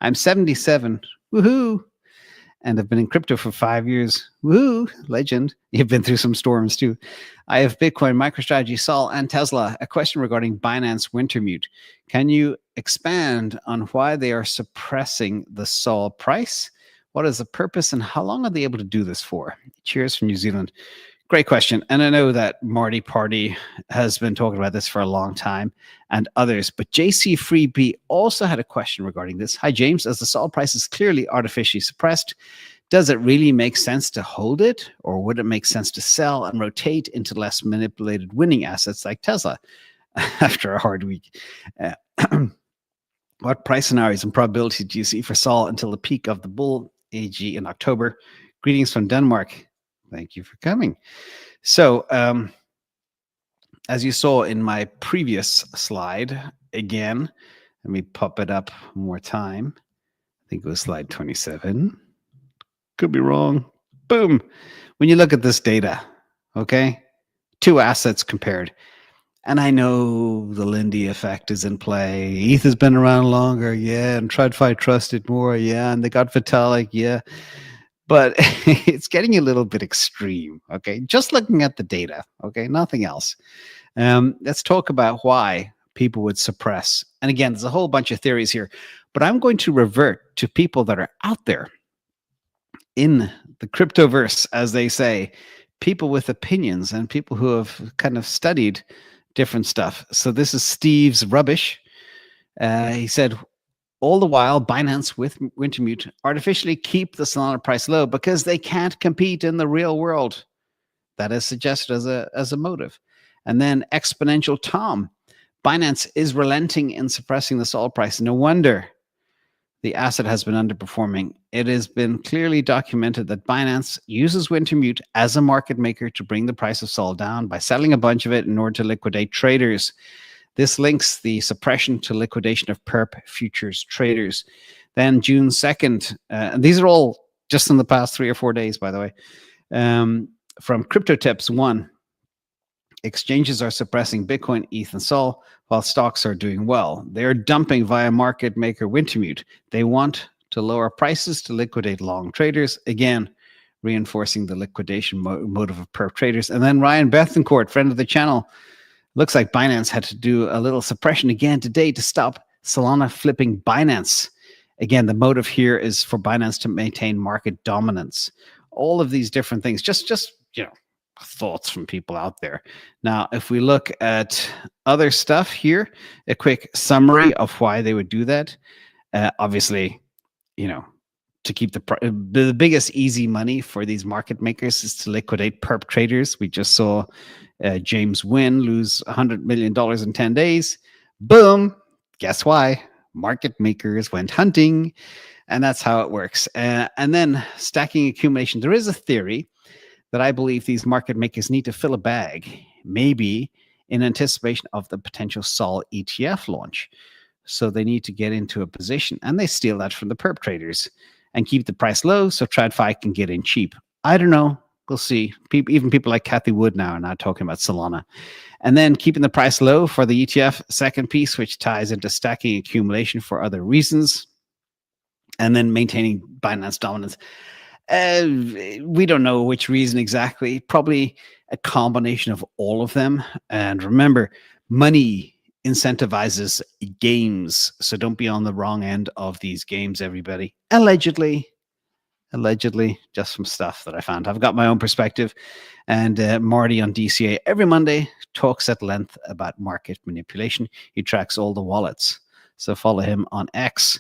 I'm 77. Woohoo! And I've been in crypto for 5 years. Woohoo! Legend. You've been through some storms too. I have Bitcoin, MicroStrategy, Sol, and Tesla. A question regarding Binance Wintermute. Can you expand on why they are suppressing the Sol price? What is the purpose and how long are they able to do this for? Cheers from New Zealand. Great question. And I know that Marty Party has been talking about this for a long time and others, but JC Freebie also had a question regarding this. Hi, James. As the Sol price is clearly artificially suppressed, does it really make sense to hold it, or would it make sense to sell and rotate into less manipulated winning assets like Tesla after a hard week? What price scenarios and probabilities do you see for Sol until the peak of the bull AG in October? Greetings from Denmark. Thank you for coming. So, as you saw in my previous slide, again, let me pop it up one more time. I think it was slide 27. Could be wrong. Boom. When you look at this data, okay, two assets compared. And I know the Lindy effect is in play. ETH has been around longer, yeah, and TradFi trusted more, yeah, and they got Vitalik, yeah. But it's getting a little bit extreme, okay? Just looking at the data, okay? Nothing else. Let's talk about why people would suppress. And again, there's a whole bunch of theories here, but I'm going to revert to people that are out there in the cryptoverse, as they say, people with opinions and people who have kind of studied different stuff. So this is Steve's rubbish. He said, all the while, Binance with Wintermute artificially keep the Solana price low because they can't compete in the real world. That is suggested as a motive. And then Exponential Tom, Binance is relenting in suppressing the Sol price. No wonder the asset has been underperforming. It has been clearly documented that Binance uses Wintermute as a market maker to bring the price of Sol down by selling a bunch of it in order to liquidate traders. This links the suppression to liquidation of perp futures traders. Then June 2nd, and these are all just in the past 3 or 4 days, by the way, from Crypto Tips 1, exchanges are suppressing Bitcoin, ETH, and Sol while stocks are doing well. They're dumping via market maker Wintermute. They want to lower prices to liquidate long traders, again, reinforcing the liquidation motive of perp traders. And then Ryan Bethencourt, friend of the channel, looks like Binance had to do a little suppression again today to stop Solana flipping Binance. Again, the motive here is for Binance to maintain market dominance. All of these different things, just you know, thoughts from people out there. Now, if we look at other stuff here, a quick summary of why they would do that. Obviously, you know, to keep the biggest easy money for these market makers is to liquidate perp traders. We just saw James Wynn lose $100 million in 10 days. Boom. Guess why? Market makers went hunting. And that's how it works. And then stacking accumulation. There is a theory that I believe these market makers need to fill a bag, maybe in anticipation of the potential Sol ETF launch. So they need to get into a position, and they steal that from the perp traders and keep the price low so TradFi can get in cheap. I don't know. We'll see. Even people like Kathy Wood now are not talking about Solana. And then keeping the price low for the ETF, second piece, which ties into stacking accumulation for other reasons. And then maintaining Binance dominance. We don't know which reason exactly. Probably a combination of all of them. And remember, money incentivizes games. So don't be on the wrong end of these games, everybody. Allegedly, just some stuff that I found. I've got my own perspective. And Marty on DCA every Monday talks at length about market manipulation. He tracks all the wallets. So follow him on X.